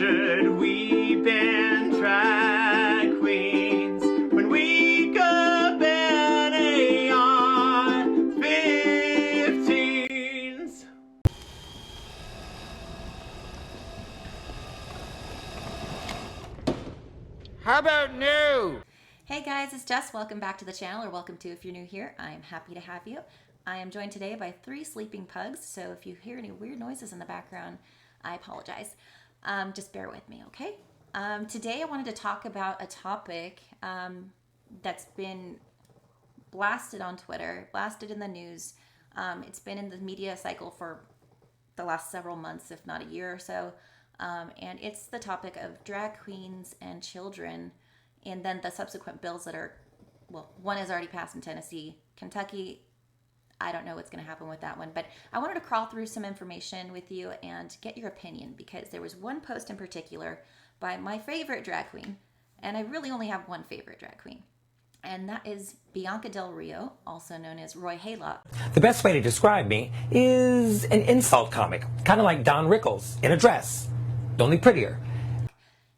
Should we ban drag queens when we go banning on 15s? How about new? Hey guys, it's Jess. Welcome back to the channel, or welcome to if you're new here. I am happy to have you. I am joined today by 3 sleeping pugs, so if you hear any weird noises in the background, I apologize. Just bear with me, okay? Today I wanted to talk about a topic that's been blasted on Twitter, blasted in the news. It's been in the media cycle for the last several months, if not a year or so. And it's the topic of drag queens and children, and then the subsequent bills that are, well, one is already passed in Tennessee. Kentucky, I don't know what's going to happen with that one, but I wanted to crawl through some information with you and get your opinion, because there was one post in particular by my favorite drag queen, and I really only have one favorite drag queen, and that is Bianca Del Rio, also known as Roy Haylock. The best way to describe me is an insult comic, kind of like Don Rickles in a dress, only prettier.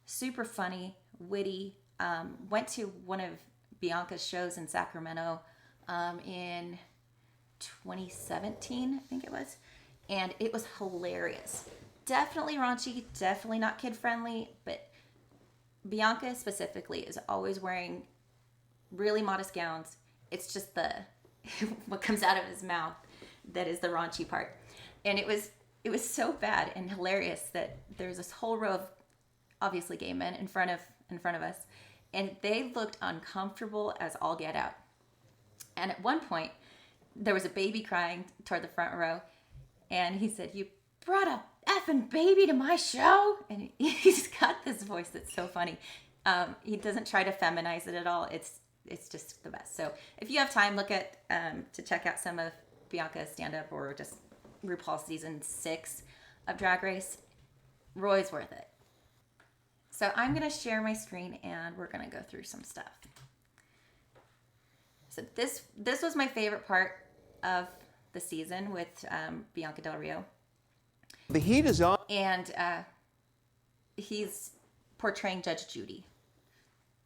Super funny, witty, went to one of Bianca's shows in Sacramento in 2017, I think it was, and it was hilarious. Definitely raunchy, definitely not kid friendly, but Bianca specifically is always wearing really modest gowns. It's just the what comes out of his mouth that is the raunchy part. And it was so bad and hilarious that there's this whole row of obviously gay men in front of us, and they looked uncomfortable as all get out. And at one point there was a baby crying toward the front row, and he said, "You brought a effing baby to my show?" And he's got this voice that's so funny. He doesn't try to feminize it at all. It's just the best. So if you have time, look at to check out some of Bianca's stand-up, or just RuPaul season 6 of Drag Race. Roy's worth it. So I'm gonna share my screen and we're gonna go through some stuff. So this was my favorite part of the season with Bianca Del Rio. The heat is on. And he's portraying Judge Judy.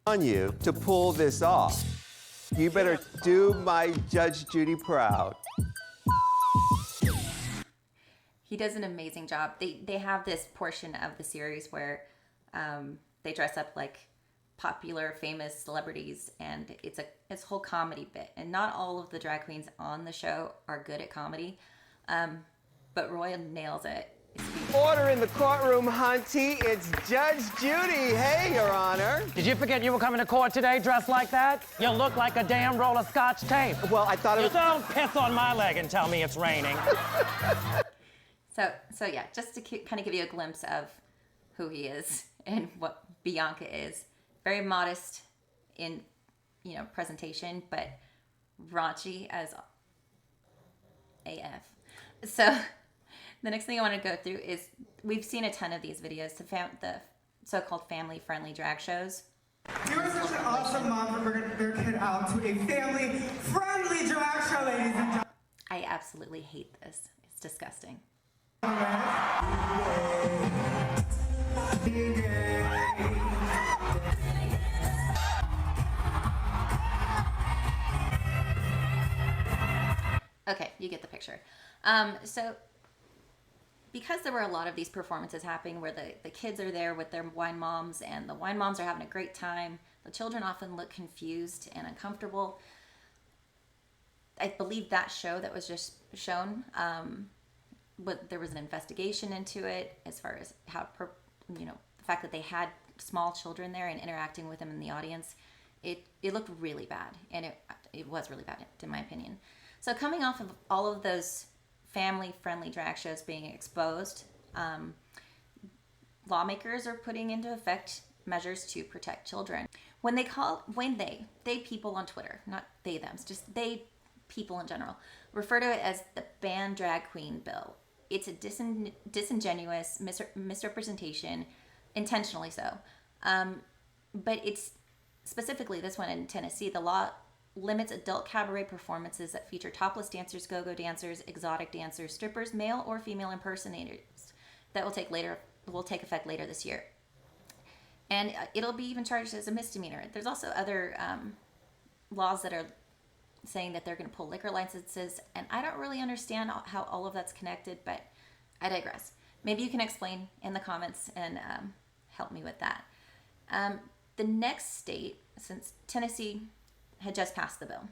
On you to pull this off. You better do my Judge Judy proud. He does an amazing job. They have this portion of the series where they dress up like popular, famous celebrities, and it's a whole comedy bit. And not all of the drag queens on the show are good at comedy, but Roy nails it. Order in the courtroom, Hunty. It's Judge Judy. Hey, Your Honor. Did you forget you were coming to court today dressed like that? You look like a damn roll of Scotch tape. Well, I thought it was... You don't piss on my leg and tell me it's raining. So yeah, just to kind of give you a glimpse of who he is and what Bianca is. Very modest in, presentation, but raunchy as AF. So the next thing I want to go through is, we've seen a ton of these videos to the so-called family-friendly drag shows. You are such an awesome mom for bringing their kid out to a family-friendly drag show, ladies and gentlemen. I absolutely hate this. It's disgusting. Okay, you get the picture. So because there were a lot of these performances happening where the kids are there with their wine moms, and the wine moms are having a great time, the children often look confused and uncomfortable. I believe that show that was just shown, there was an investigation into it as far as how, the fact that they had small children there and interacting with them in the audience. It looked really bad, and it was really bad in my opinion. So coming off of all of those family-friendly drag shows being exposed, lawmakers are putting into effect measures to protect children. When they people on Twitter, not they thems, just they people in general, refer to it as the Ban Drag Queen bill. It's a disingenuous misrepresentation, intentionally so. But it's specifically this one in Tennessee. The law limits adult cabaret performances that feature topless dancers, go-go dancers, exotic dancers, strippers, male or female impersonators that will take will take effect later this year. And it'll be even charged as a misdemeanor. There's also other laws that are saying that they're going to pull liquor licenses, and I don't really understand how all of that's connected, but I digress. Maybe you can explain in the comments and help me with that. The next state, since Tennessee had just passed the bill,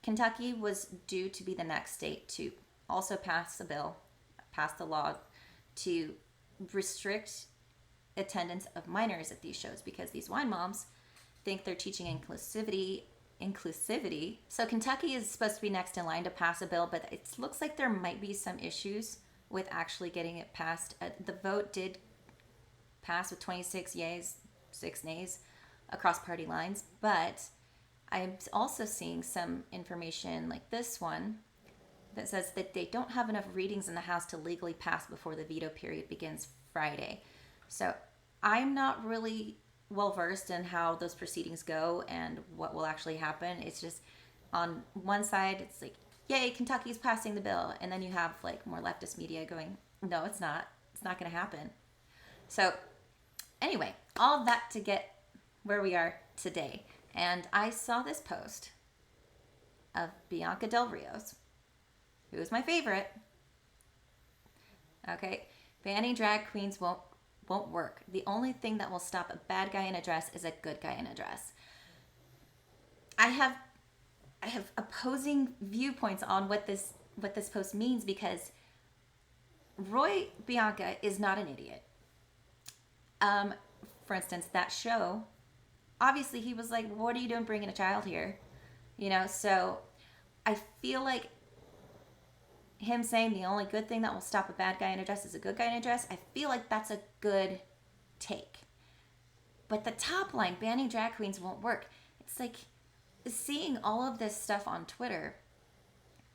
Kentucky was due to be the next state to also pass the law to restrict attendance of minors at these shows, because these wine moms think they're teaching inclusivity. So Kentucky is supposed to be next in line to pass a bill, but it looks like there might be some issues with actually getting it passed. The vote did pass with 26 yeas, 6 nays across party lines, but I'm also seeing some information like this one that says that they don't have enough readings in the House to legally pass before the veto period begins Friday. So I'm not really well versed in how those proceedings go and what will actually happen. It's just on one side, it's like, yay, Kentucky's passing the bill. And then you have like more leftist media going, no, it's not. It's not going to happen. So anyway, all that to get where we are today. And I saw this post of Bianca Del Rio's, who is my favorite. Okay, banning drag queens won't work. The only thing that will stop a bad guy in a dress is a good guy in a dress. I have opposing viewpoints on what this post means, because Roy Bianca is not an idiot. For instance, that show, obviously he was like, what are you doing bringing a child here? You know, so I feel like him saying the only good thing that will stop a bad guy in a dress is a good guy in a dress, I feel like that's a good take. But the top line, banning drag queens won't work. It's like seeing all of this stuff on Twitter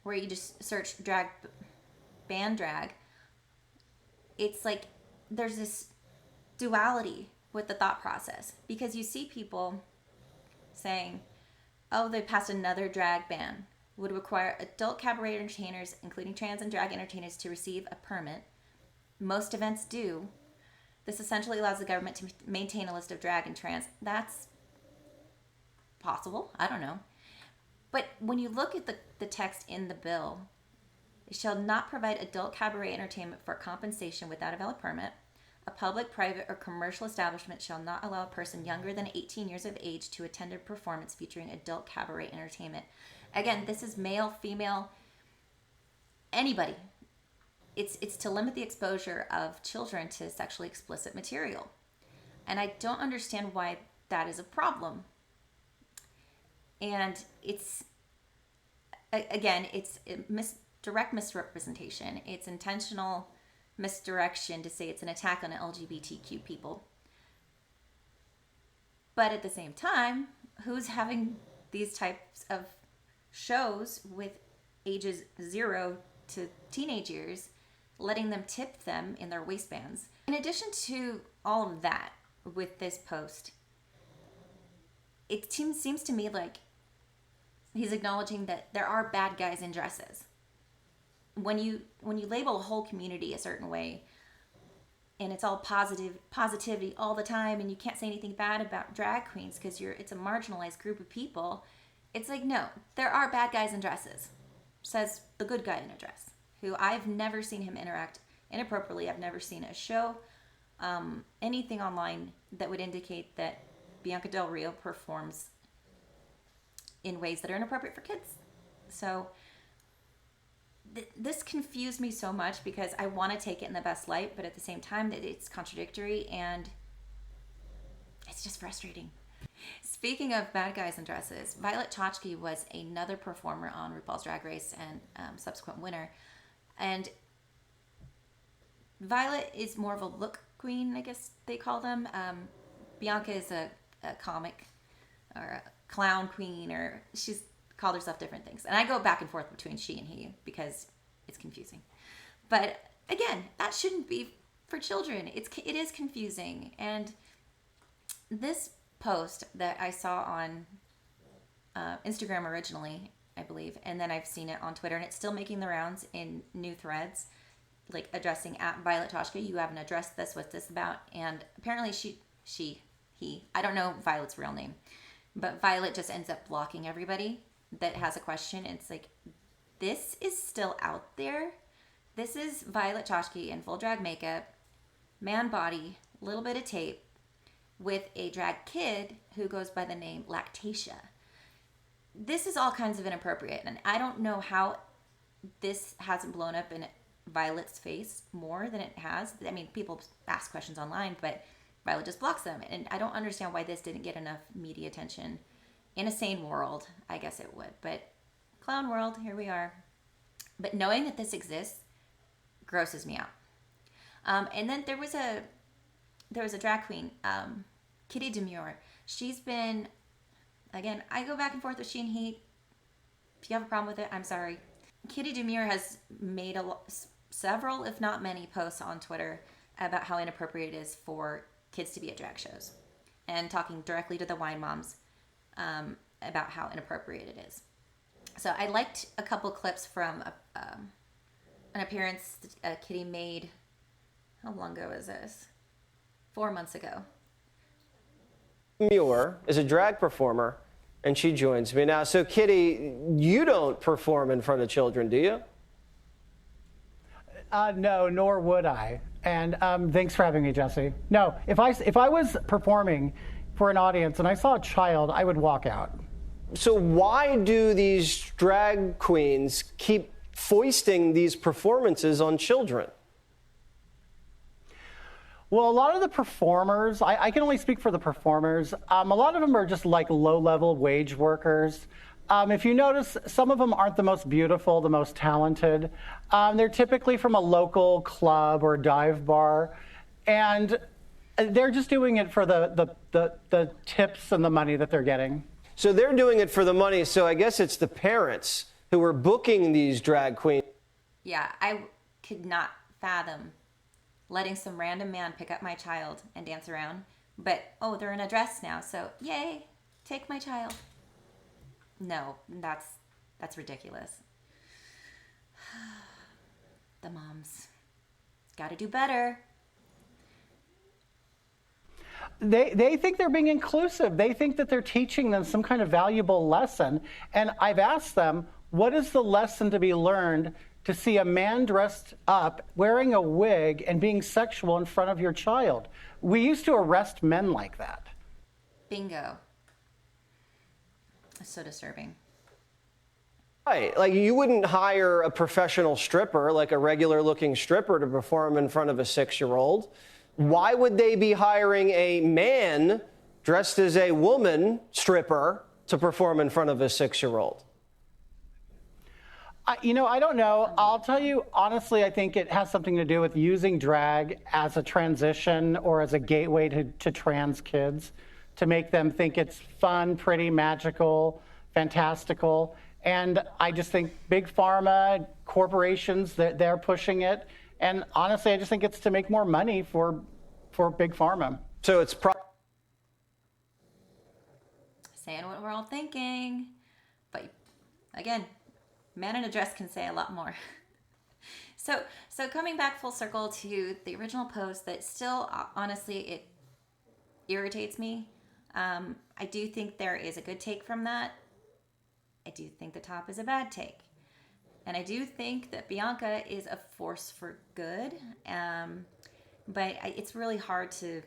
where you just search ban drag. It's like there's this duality with the thought process, because you see people saying, oh, they passed another drag ban, would require adult cabaret entertainers, including trans and drag entertainers, to receive a permit. Most events do. This essentially allows the government to maintain a list of drag and trans. That's possible. I don't know. But when you look at the text in the bill, it shall not provide adult cabaret entertainment for compensation without a valid permit. A public, private, or commercial establishment shall not allow a person younger than 18 years of age to attend a performance featuring adult cabaret entertainment. Again, this is male, female, anybody. It's to limit the exposure of children to sexually explicit material. And I don't understand why that is a problem. And it's, again, it's direct misrepresentation. It's intentional misdirection to say it's an attack on LGBTQ people. But at the same time, who's having these types of shows with ages 0 to teenage years, letting them tip them in their waistbands? In addition to all of that with this post, it seems to me like he's acknowledging that there are bad guys in dresses. When you label a whole community a certain way, and it's all positivity all the time, and you can't say anything bad about drag queens because it's a marginalized group of people, it's like, no, there are bad guys in dresses, says the good guy in a dress, who I've never seen him interact inappropriately. I've never seen a show, anything online that would indicate that Bianca Del Rio performs in ways that are inappropriate for kids. So this confused me so much, because I want to take it in the best light, but at the same time that it's contradictory, and it's just frustrating. Speaking of bad guys in dresses, Violet Chachki was another performer on RuPaul's Drag Race and subsequent winner. And Violet is more of a look queen, I guess they call them. Bianca is a comic or a clown queen, or she's called herself different things. And I go back and forth between she and he because it's confusing. But again, that shouldn't be for children. It is confusing. And this post that I saw on Instagram originally, I believe, and then I've seen it on Twitter, and it's still making the rounds in new threads. like addressing at Violet Toshka, you haven't addressed this, what's this about? And apparently he, I don't know Violet's real name, but Violet just ends up blocking everybody that has a question. It's like, this is still out there. This is Violet Toshka in full drag makeup, man body, little bit of tape, with a drag kid who goes by the name Lactatia. This is all kinds of inappropriate, and I don't know how this hasn't blown up in Violet's face more than it has. I mean, people ask questions online, but Violet just blocks them, and I don't understand why this didn't get enough media attention. In a sane world, I guess it would, but clown world, here we are. But knowing that this exists grosses me out. And then there was a drag queen, Kitty Demure. She's been, again, I go back and forth with she and he. If you have a problem with it, I'm sorry. Kitty Demure has made several, if not many, posts on Twitter about how inappropriate it is for kids to be at drag shows, and talking directly to the wine moms about how inappropriate it is. So I liked a couple clips from an appearance Kitty made. How long ago is this? 4 months ago. Muir is a drag performer, and she joins me now. So, Kitty, you don't perform in front of children, do you? No, nor would I. And thanks for having me, Jesse. No, if I was performing for an audience and I saw a child, I would walk out. So why do these drag queens keep foisting these performances on children? Well, a lot of the performers, I can only speak for the performers, a lot of them are just like low-level wage workers. If you notice, some of them aren't the most beautiful, the most talented. They're typically from a local club or dive bar, and they're just doing it for the tips and the money that they're getting. So they're doing it for the money, so I guess it's the parents who are booking these drag queens. Yeah, I could not fathom letting some random man pick up my child and dance around. But, oh, they're in a dress now, so yay, take my child. No, that's ridiculous. The moms got to do better. They think they're being inclusive. They think that they're teaching them some kind of valuable lesson. And I've asked them, what is the lesson to be learned to see a man dressed up, wearing a wig, and being sexual in front of your child? We used to arrest men like that. Bingo. It's so disturbing. Right, like you wouldn't hire a professional stripper, like a regular looking stripper, to perform in front of a 6-year-old. Why would they be hiring a man dressed as a woman stripper to perform in front of a 6-year-old? I don't know. I'll tell you, honestly, I think it has something to do with using drag as a transition or as a gateway to trans kids, to make them think it's fun, pretty, magical, fantastical. And I just think big pharma, corporations, they're pushing it. And honestly, I just think it's to make more money for big pharma. So it's Saying what we're all thinking. But again, man in a dress can say a lot more. So coming back full circle to the original post, that still, honestly, it irritates me. I do think there is a good take from that. I do think the top is a bad take. And I do think that Bianca is a force for good. But it's really hard to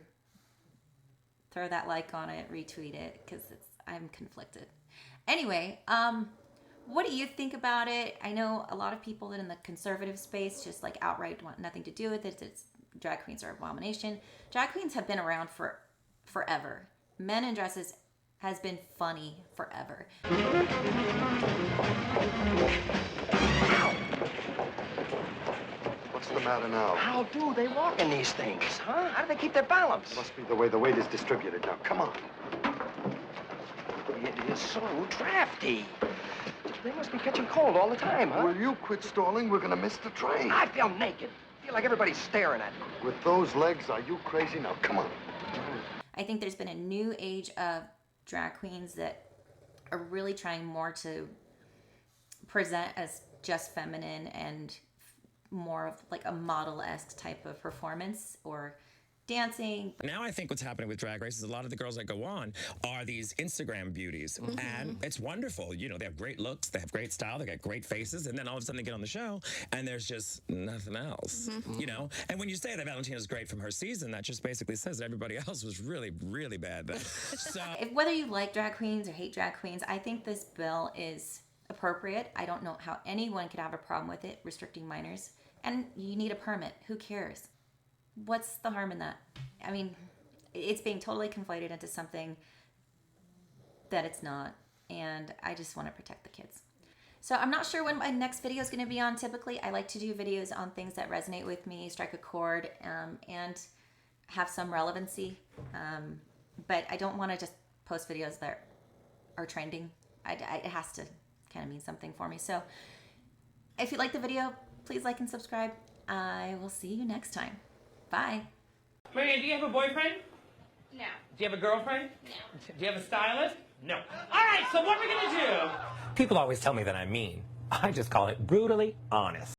throw that like on it, retweet it, because I'm conflicted. Anyway, what do you think about it? I know a lot of people that in the conservative space just like outright want nothing to do with it. It's drag queens are abomination. Drag queens have been around for forever. Men in dresses has been funny forever. What's the matter now? How do they walk in these things, huh? How do they keep their balance? Must be the way the weight is distributed. Now, come on. It is so drafty. They must be catching cold all the time, huh? Will you quit stalling? We're gonna miss the train. I feel naked. I feel like everybody's staring at me. With those legs, are you crazy? Now, come on. I think there's been a new age of drag queens that are really trying more to present as just feminine and more of like a model-esque type of performance or dancing. Now I think what's happening with Drag Race is a lot of the girls that go on are these Instagram beauties. And it's wonderful. You know, they have great looks, they have great style, they got great faces, and then all of a sudden they get on the show and there's just nothing else, you know? And when you say that Valentina's great from her season, that just basically says that everybody else was really, really bad. So Whether you like drag queens or hate drag queens, I think this bill is appropriate. I don't know how anyone could have a problem with it, restricting minors. And you need a permit. Who cares? What's the harm in that? I mean, it's being totally conflated into something that it's not, and I just want to protect the kids. So I'm not sure when my next video is going to be on. Typically, I like to do videos on things that resonate with me, strike a chord, and have some relevancy. But I don't want to just post videos that are trending. It has to kind of mean something for me. So if you like the video, please like and subscribe. I will see you next time. Bye. Marianne, do you have a boyfriend? No. Do you have a girlfriend? No. Do you have a stylist? No. All right, so what are we going to do? People always tell me that I'm mean. I just call it brutally honest.